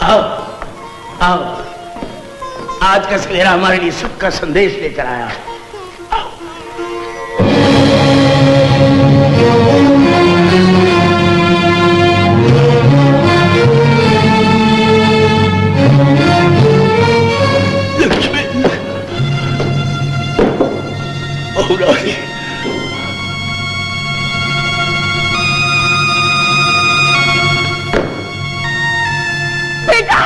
आओ आओ, आज का सवेरा हमारे लिए सुख का संदेश लेकर आया। आओ। लक्ष्मी औरानी, बेटा,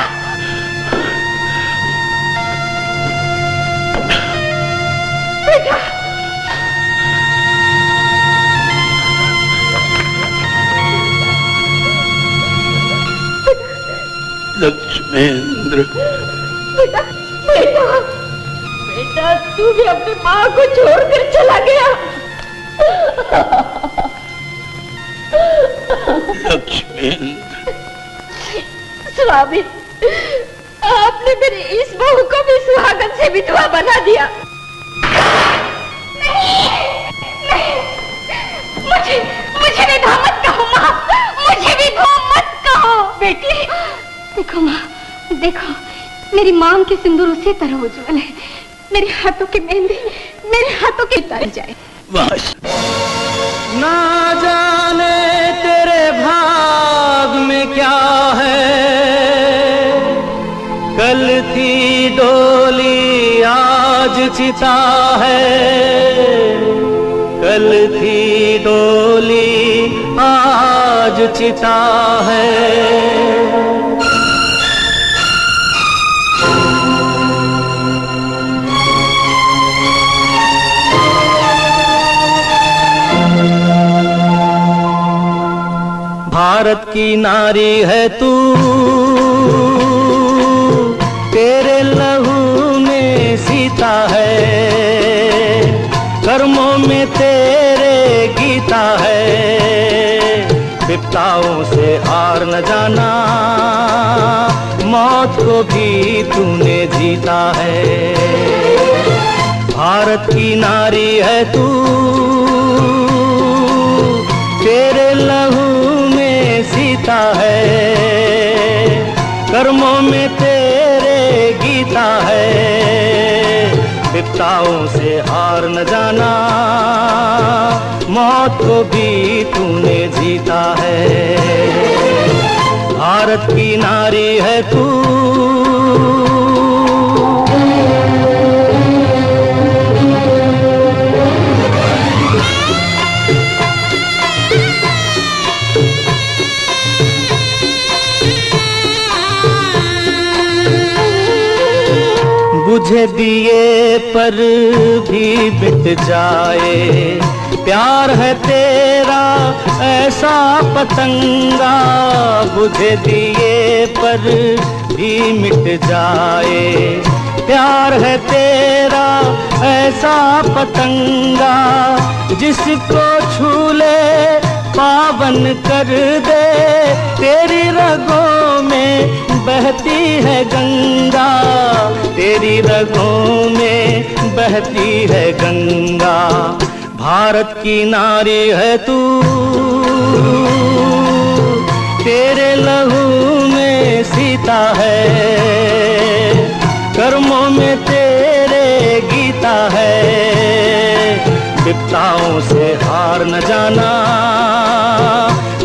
बेटा, लक्ष्मेंद्र, बेटा, बेटा, बेटा, तू भी अपनी माँ को छोड़कर चला गया। लक्ष्मेंद्र, स्वामी, आपने मेरी इस बहू को भी सुहागन से विधवा बना दिया। नहीं, नहीं, मुझे विधवा मत कहो माँ, मुझे विधवा मत कहो। बेटी, देखो माँ, देखो मेरी मांग के सिंदूर उसी तरह उज्जवल है। मेरे हाथों की मेहंदी मेरे हाथों के तर जाए। ना जाने तेरे भाग में क्या है, कल थी डोली आज चिता है, कल थी डोली आज चिता है। भारत की नारी है तू, तेरे लहू में सीता है, कर्मों में तेरे गीता है, विपदाओं से हार न जाना, मौत को भी तूने जीता है। भारत की नारी है तू, तेरे लहू सीता है, कर्मों में तेरे गीता है, विपदाओं से हार न जाना, मौत को भी तूने जीता है। भारत की नारी है तू। बुझे दिए पर भी मिट जाए, प्यार है तेरा ऐसा पतंगा, बुझे दिए पर भी मिट जाए, प्यार है तेरा ऐसा पतंगा, जिसको छू ले पावन कर दे, तेरी रगों में बहती है गंगा, तेरी रगों में बहती है गंगा। भारत की नारी है तू, तेरे लहू में सीता है, कर्मों में तेरे गीता है, विपदाओं से हार न जाना,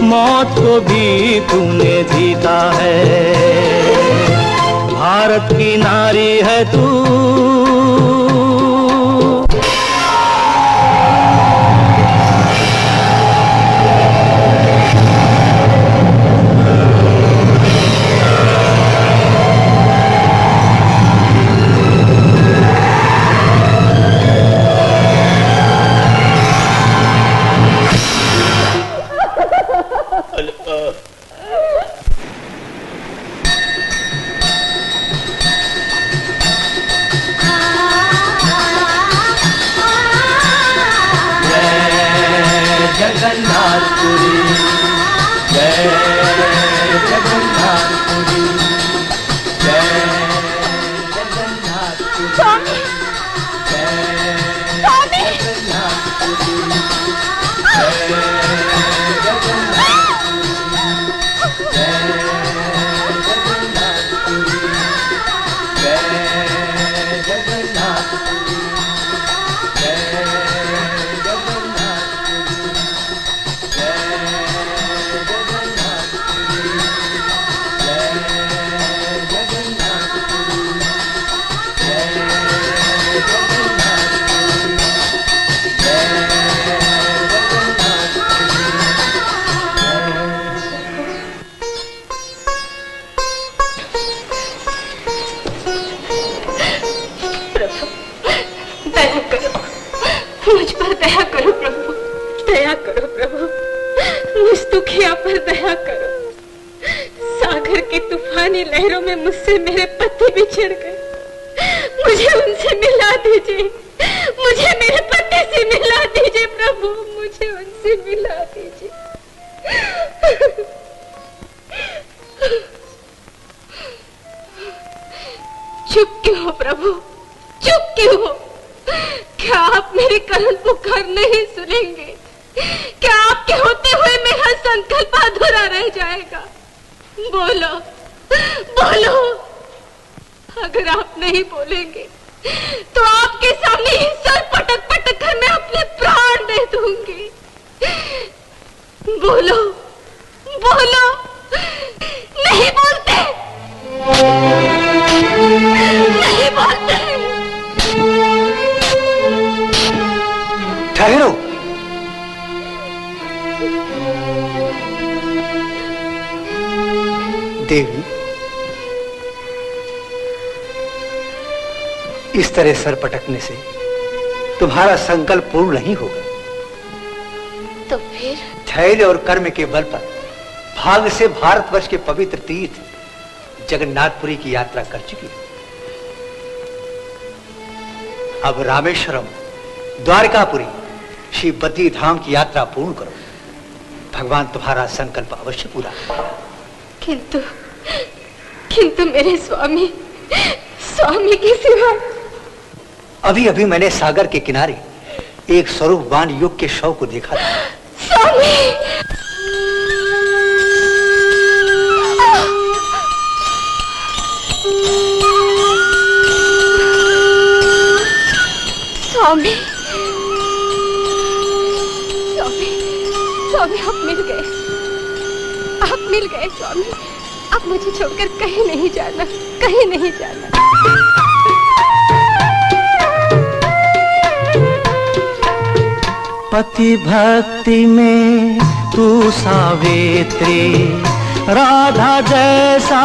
मौत को भी तूने जीता है। भारत की नारी है तू। जगन्नाथपुरी, जय जगन्नाथपुरी, जय जगन्नाथपुरी, स्वामी, स्वामी, जगन्नाथपुरी, जय जगन्नाथपुरी, जय जगन्नाथ। पैरों में मुझसे मेरे पति बिछड़ गए। मुझे उनसे मिला दीजिए, मुझे मेरे पति से मिला दीजिए प्रभु, मुझे उनसे मिला दीजिए। चुप क्यों हो प्रभु, चुप क्यों हो? क्या आप मेरी करुण पुकार नहीं सुनेंगे? क्या आपके होते हुए मेरा संकल्प अधूरा रह जाएगा? बोलो, बोलो। अगर आप नहीं बोलेंगे तो आपके सामने ही सर पटक पटक कर मैं अपने प्राण दे दूंगी। बोलो, बोलो। नहीं बोलते, नहीं बोलते। ठहरो। देवी, इस तरह सर पटकने से तुम्हारा संकल्प पूर्ण नहीं होगा। तो फिर? धैर्य और कर्म के बल पर भाग्य से भारतवर्ष के पवित्र तीर्थ जगन्नाथपुरी की यात्रा कर चुकी है। अब रामेश्वरम, द्वारकापुरी, श्री बद्री धाम की यात्रा पूर्ण करो। भगवान तुम्हारा संकल्प अवश्य पूरा करेगा। किंतु किंतु मेरे स्वामी, स्वामी के सिवा। अभी अभी मैंने सागर के किनारे एक स्वरूपवान युग के शव को देखा था। स्वामी, स्वामी, स्वामी, स्वामी, आप मिल गए, आप मिल गए स्वामी। आप मुझे छोड़कर कहीं नहीं जाना, कहीं नहीं जाना। पति भक्ति में तू सावित्री, राधा जैसा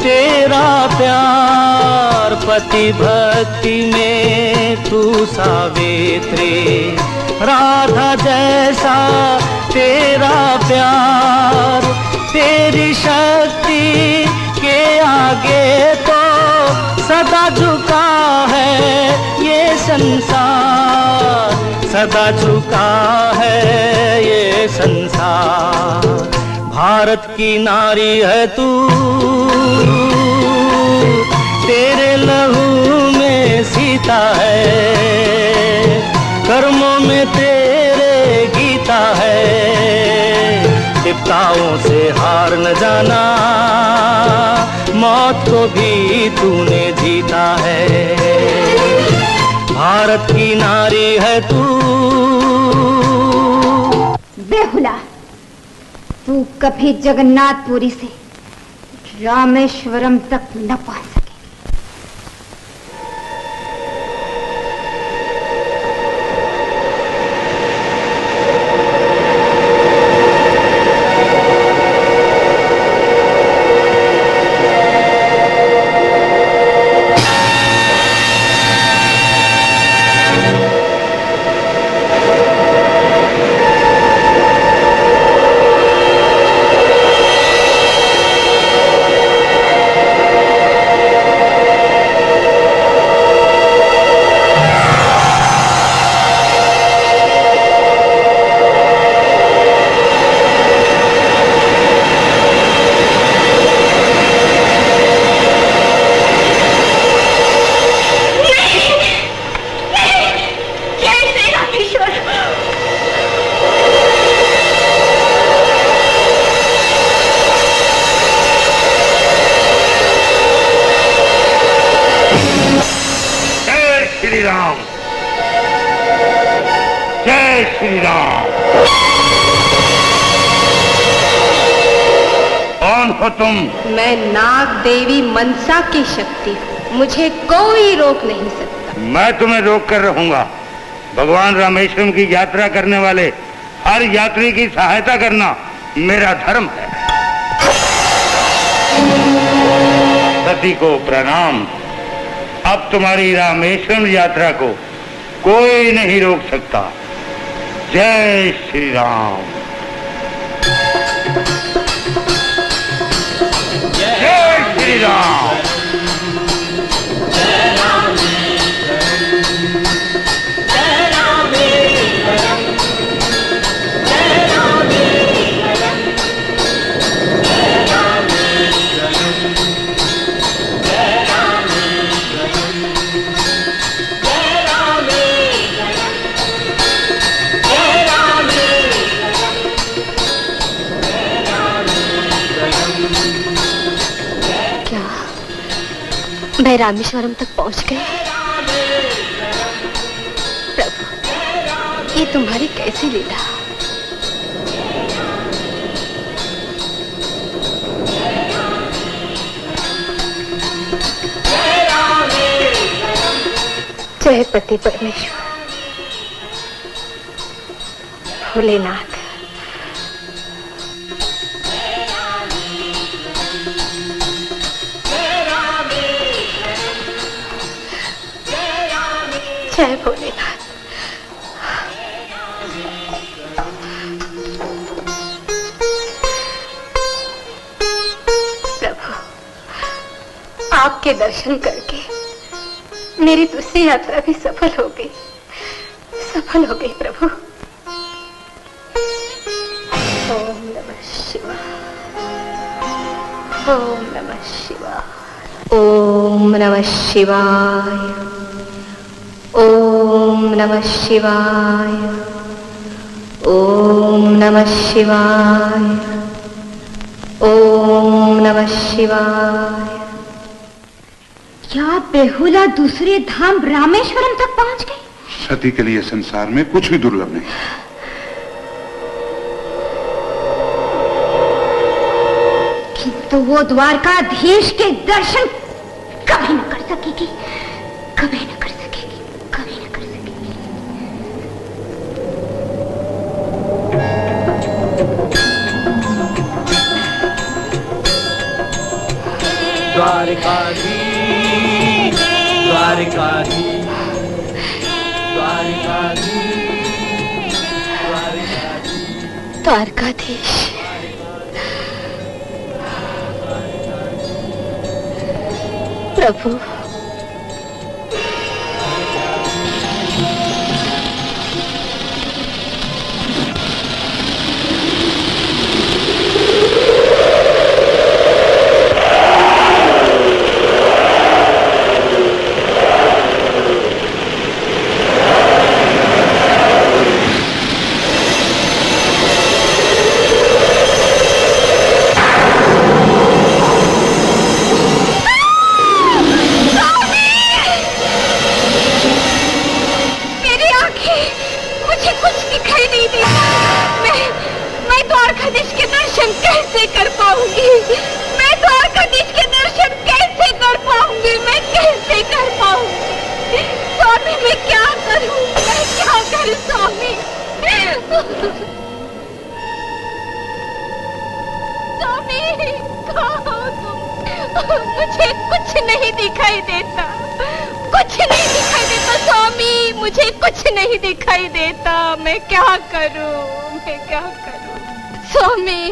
तेरा प्यार। पति भक्ति में तू सावित्री, राधा जैसा तेरा प्यार। तेरी शक्ति के आगे तो सदा झुका है ये संसार, सदा झुका है ये संसार। भारत की नारी है तू, तेरे लहू में सीता है, कर्मों में तेरे गीता है। विपदाओं से हार न जाना, मौत को भी तूने जीता है। भारत की नारी है तू। बेहुला, तू कभी जगन्नाथपुरी से रामेश्वरम तक न पहुंच सके। तुम? मैं नाग देवी मनसा की शक्ति हूँ, मुझे कोई रोक नहीं सकता। मैं तुम्हें रोक कर रहूंगा। भगवान रामेश्वरम की यात्रा करने वाले हर यात्री की सहायता करना मेरा धर्म है। सती को प्रणाम। अब तुम्हारी रामेश्वरम यात्रा को कोई नहीं रोक सकता। जय श्री राम। जय श्री मैं रामेश्वरम तक पहुंच गई। प्रभु, ये तुम्हारी कैसी लीला। जय पति परमेश्वर, भोलेनाथ। जय भोलेनाथ। प्रभु, आपके दर्शन करके मेरी दूसरी यात्रा भी सफल हो गई, सफल हो गई प्रभु। ओम नमः शिवाय, ओम नमः शिवाय, ओम नमः शिवाय, ओम नमः शिवाय, ओम नमः शिवाय, ओम नमः शिवाय। क्या बेहुला दूसरे धाम रामेश्वरम तक पहुंच गई? सती के लिए संसार में कुछ भी दुर्लभ नहीं। किंतु वो द्वारकाधीश के दर्शन कभी न कर सकेगी, कभी न कर सकेगी, कभी न कर सकेगी। द्वारकाधीश, द्वारकाधीश, द्वारकाधीश, द्वारकाधीश। प्रभु, मुझे कुछ नहीं दिखाई देता, कुछ नहीं दिखाई देता स्वामी, मुझे कुछ नहीं दिखाई देता। मैं क्या करूं, मैं क्या करूं स्वामी।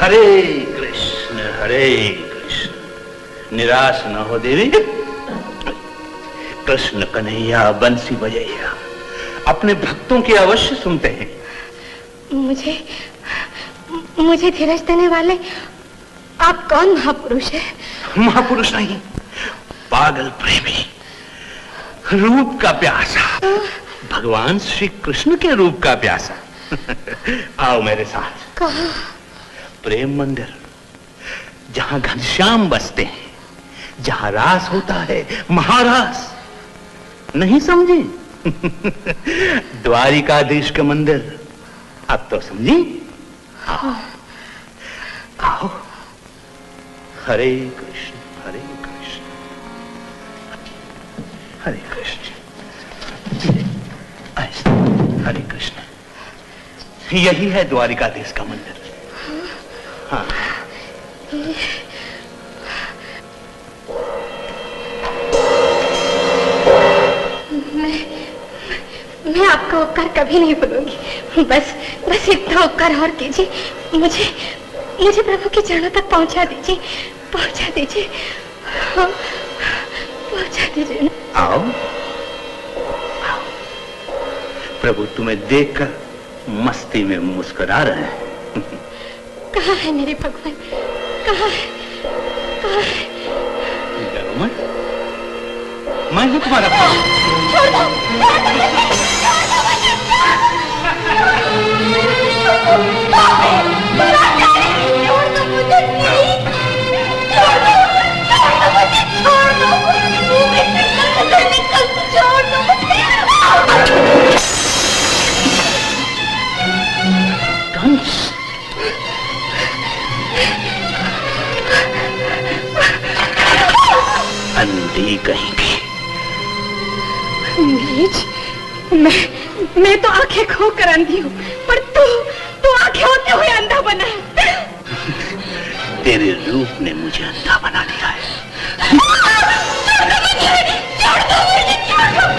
हरे कृष्ण, हरे कृष्ण। निराश न हो देवी। कृष्ण कन्हैया बंसी बजैया अपने भक्तों की अवश्य सुनते हैं। मुझे धीरज देने वाले आप कौन महापुरुष है? महापुरुष नहीं, पागल प्रेमी, रूप का प्यासा, भगवान श्री कृष्ण के रूप का प्यासा। आओ मेरे साथ। कहाँ? प्रेम मंदिर, जहां घनश्याम बसते हैं, जहां रास होता है, महारास। नहीं समझी? द्वारिकाधीश के मंदिर। अब तो समझी? आओ, आओ। हरे कृष्ण, हरे कृष्ण, हरे कृष्ण, हरे कृष्ण। यही है द्वारिकाधीश का मंदिर। हाँ। मैं आपका उपकार कभी नहीं भूलूंगी। बस इतना उपकार और कीजिए, मुझे प्रभु के चरणों तक पहुंचा दीजिए, पहुंचा दीजिए, पहुंचा दीजिए। आओ, आओ। प्रभु तुम्हें देखकर मस्ती में मुस्कुरा रहे हैं। कहाँ है मेरे भगवान? कहाँ है? कहाँ है? डरो मत, मैं हूं तुम्हारा प्रभु। छोड़ दो मुझे, छोड़ दो मुझे, छोड़ दो मुझे, प्लीज, छोड़ दो मुझे, छोड़ दो, निकल, छोड़ दो मुझे। कंस, अंधी कहीं की। नीच, मैं तो आंखें खोकर अंधी हूँ, पर तू आंखें होते हुए अंधा बना है। तेरे रूप ने मुझे अंधा बना दिया है। छोड़ दो मुझे, छोड़ दो।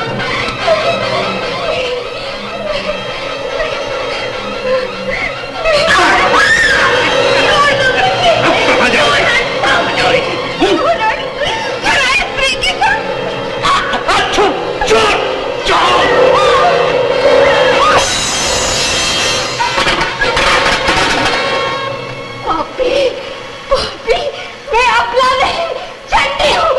मैं अपना नहीं, चंडी हूँ।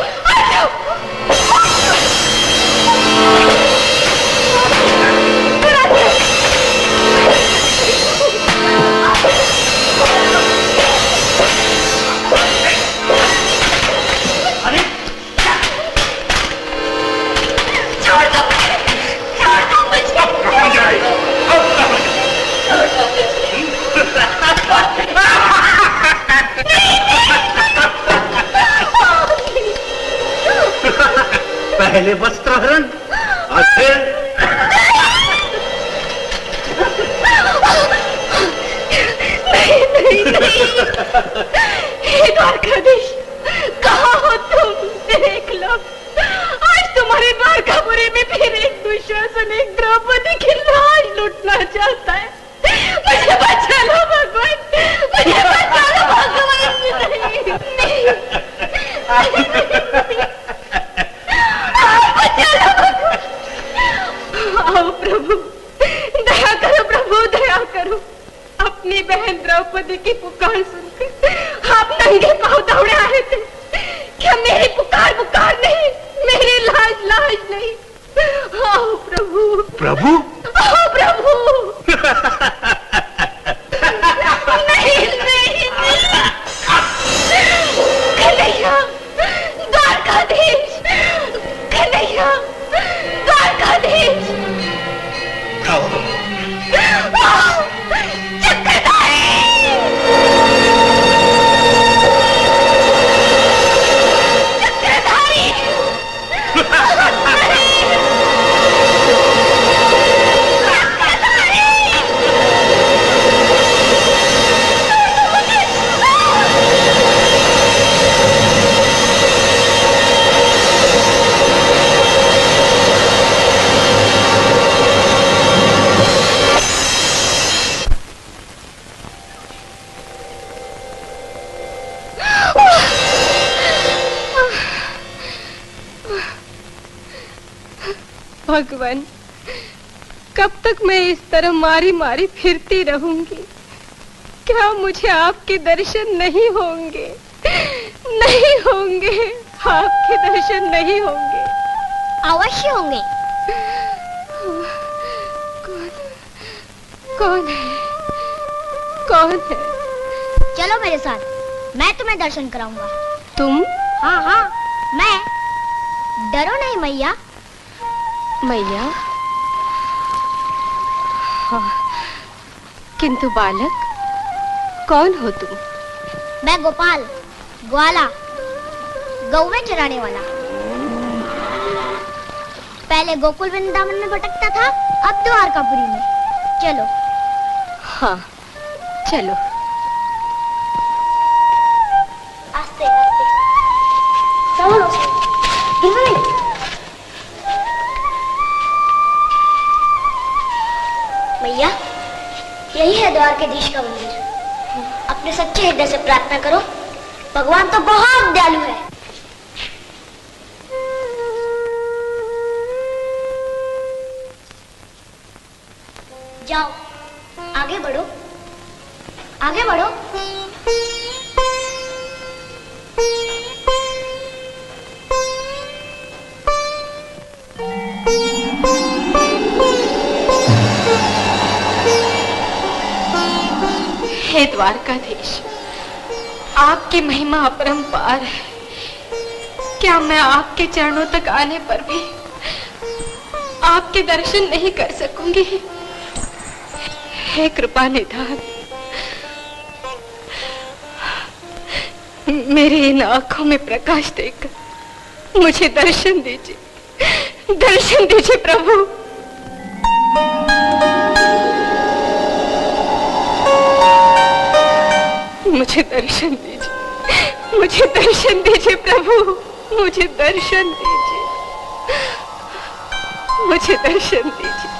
पहले वस्त्रहरण और फिर नहीं। हे द्वारकाधीश, कहाँ हो तुम? देख लो, आज तुम्हारे द्वारकापुरी में फिर एक दुशासन एक द्रौपदी की लाज लूटना चाहता है। मुझे बचा लो भगवान, मुझे बचा लो भगवान। नहीं, आओ प्रभु, दया करो प्रभु, दया करो। अपनी बहन द्रौपदी की पुकार सुनकर आप नंगे पांव दौड़े आए थे। क्या मेरी पुकार नहीं, मेरी लाज नहीं? आओ प्रभु, प्रभु, आओ प्रभु। नहीं, कन्हैया, द्वारकाधीश, कन्हैया, द्वारकाधीश। भगवान, कब तक मैं इस तरह मारी मारी फिरती रहूंगी? क्या मुझे आपके दर्शन नहीं होंगे? नहीं होंगे, आपके दर्शन नहीं होंगे। अवश्य होंगे। कौन है? कौन है? चलो मेरे साथ, मैं तुम्हें दर्शन कराऊंगा। तुम? हाँ, मैं। डरो नहीं मैया। मैया? हाँ, किंतु बालक, कौन हो तुम? मैं गोपाल, ग्वाला, गौवें चराने वाला। पहले गोकुल वृंदावन में भटकता था, अब द्वारकापुरी में। चलो। हाँ, चलो। आस्ते आस्ते। चलो। मैया, यही है द्वारकाधीश का मंदिर। अपने सच्चे हृदय से प्रार्थना करो, भगवान तो बहुत दयालु है। जाओ, आगे बढ़ो, आगे बढ़ो। हे द्वारकाधीश, आपकी महिमा अपरंपार है। क्या मैं आपके चरणों तक आने पर भी आपके दर्शन नहीं कर सकूंगी? हे कृपा निधान, मेरी इन आंखों में प्रकाश देकर मुझे दर्शन दीजिए, दर्शन दीजिए प्रभु। मुझे दर्शन दीजिए, मुझे दर्शन दीजिए प्रभु, मुझे दर्शन दीजिए, मुझे दर्शन दीजिए,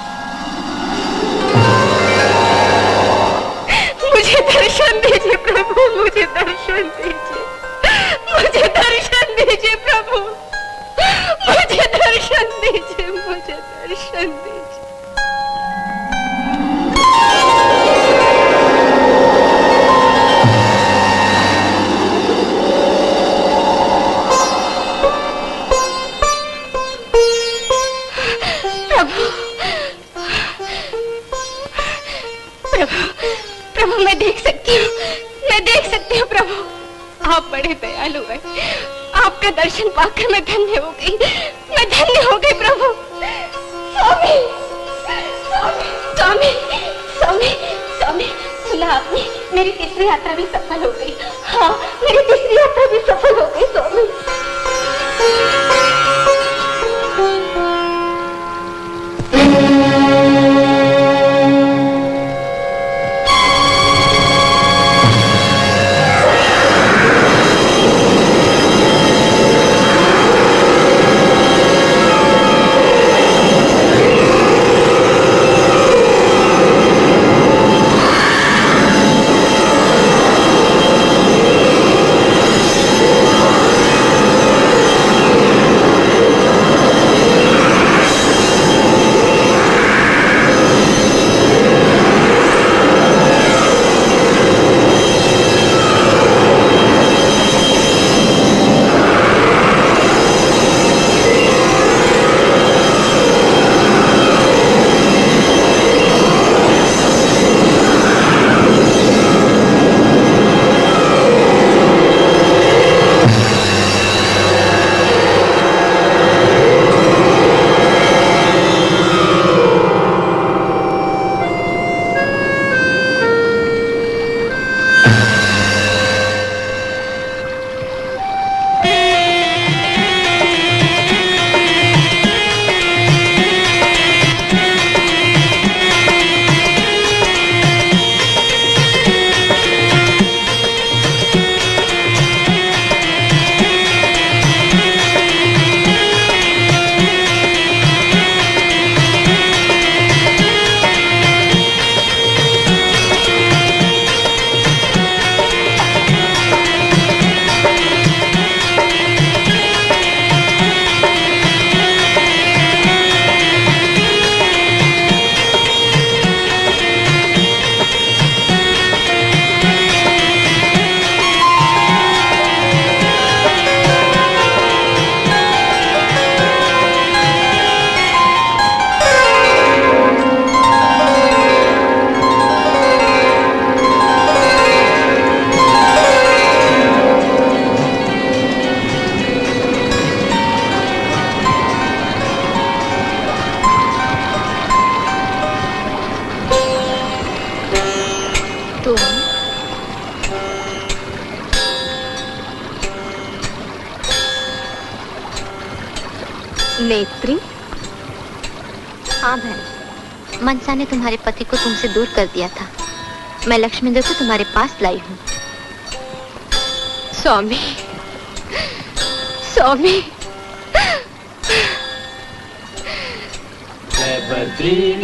मुझे दर्शन दीजिए प्रभु, मुझे दर्शन दीजिए, मुझे दर्शन दीजिए प्रभु, मुझे दर्शन दीजिए, मुझे दर्शन दीजिए। प्रभु, मैं देख सकती हूँ, मैं देख सकती हूँ प्रभु, आप बड़े दयालु हैं। आपका दर्शन पाकर मैं धन्य हो गई, मैं धन्य हो गई प्रभु। स्वामी, स्वामी, स्वामी, स्वामी, सुना आपने? मेरी तीसरी यात्रा भी सफल हो गई। हाँ, मेरी तीसरी यात्रा भी सफल हो गई स्वामी। नेत्री? हाँ बहन, मनसा ने तुम्हारे पति को तुमसे दूर कर दिया था। मैं लक्ष्मींद्र को तुम्हारे पास लाई हूँ। स्वामी, स्वामी,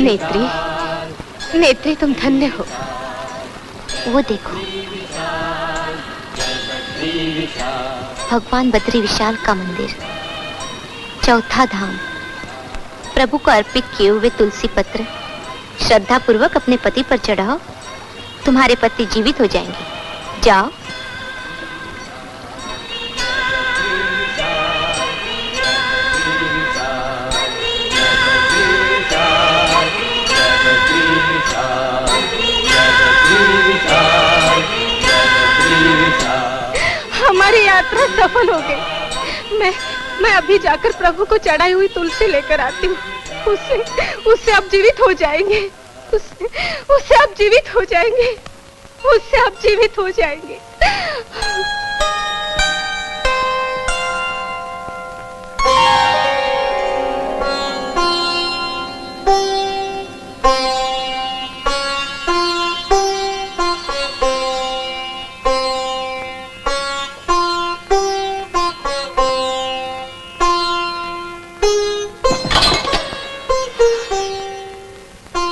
नेत्री, नेत्री तुम धन्य हो। वो देखो, भगवान बद्री विशाल का मंदिर, चौथा धाम, प्रभु को अर्पित किए हुए तुलसी पत्र श्रद्धा पूर्वक अपने पति पर चढ़ाओ, तुम्हारे पति जीवित हो जाएंगे। जाओ। जगदीश यात्रा सफल हो गई। मैं अभी जाकर प्रभु को चढ़ाई हुई तुलसी लेकर आती हूँ। उससे आप जीवित हो जाएंगे। उससे आप जीवित हो जाएंगे। उससे आप जीवित हो जाएंगे।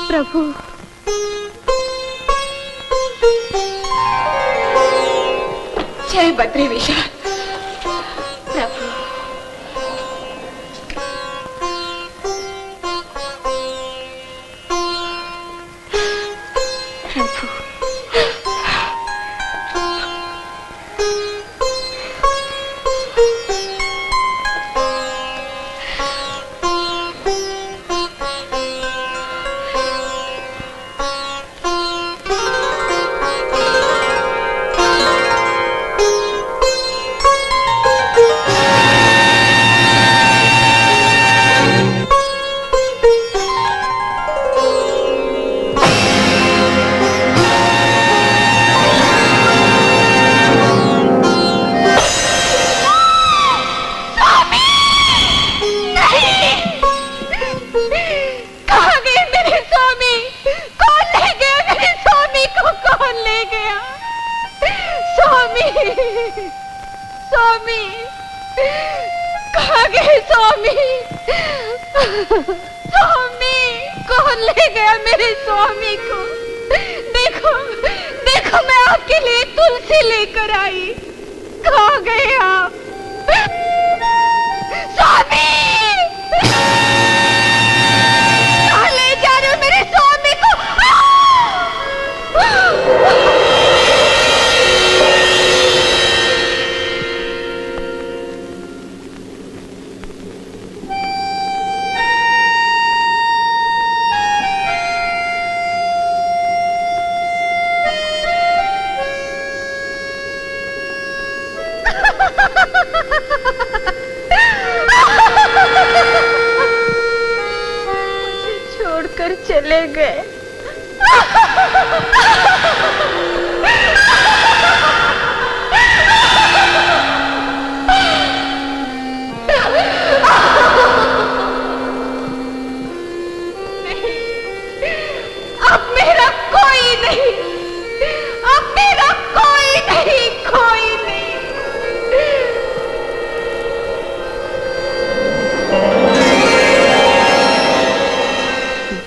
प्रभु, जय बद्री विशाल। प्रभु,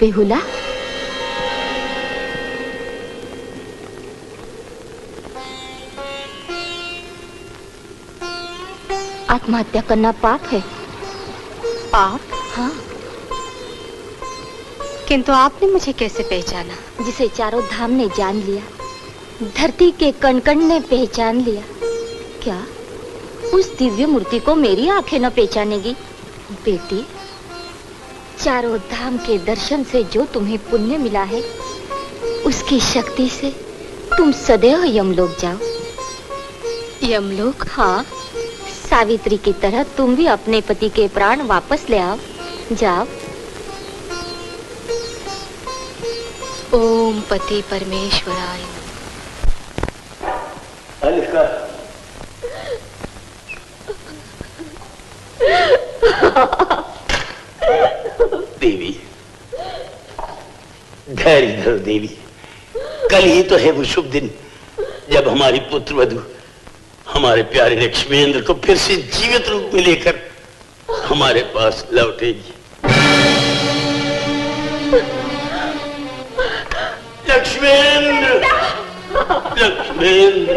बेहुला, आत्महत्या करना पाप है। पाप? हाँ। किंतु आपने मुझे कैसे पहचाना? जिसे चारों धाम ने जान लिया, धरती के कण कण ने पहचान लिया, क्या उस दिव्य मूर्ति को मेरी आंखें न पहचानेगी? बेटी, चारों धाम के दर्शन से जो तुम्हें पुण्य मिला है, उसकी शक्ति से तुम सदैव यमलोक जाओ। यमलोक? हाँ, सावित्री की तरह तुम भी अपने पति के प्राण वापस ले आओ। जाओ। ओम पति परमेश्वराय। अलका, देवी, धैर्य धरो देवी। कल ही तो है वो शुभ दिन जब हमारी पुत्र वधू हमारे प्यारे लक्ष्मेंद्र को फिर से जीवित रूप में लेकर हमारे पास लौटेगी। लक्ष्मेंद्र, लक्ष्मेंद्र,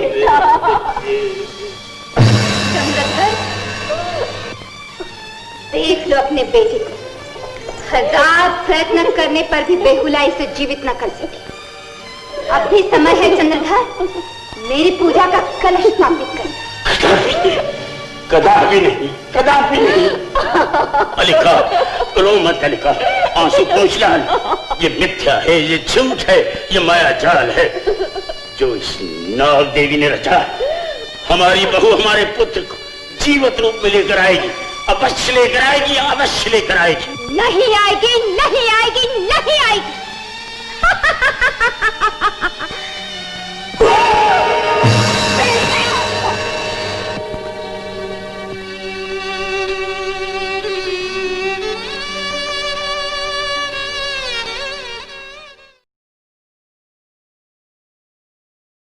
देख लो अपने बेटे को। हजार प्रयत्न करने पर भी बेहुला इसे जीवित न कर सके। अब भी समय है चंद्रधर, मेरी पूजा का कलश स्थापित कर। कदापि नहीं, कदापि नहीं। अलिका, रो मत अलिका, आंसू पोंछ डाल। ये मिथ्या है, ये झूठ है, ये माया जाल है जो इस नाग देवी ने रचा। हमारी बहू हमारे पुत्र को जीवित रूप में लेकर आएगी, अवश्य लेकर आएगी, अवश्य लेकर आएगी। नहीं आएगी, नहीं आएगी, नहीं आएगी।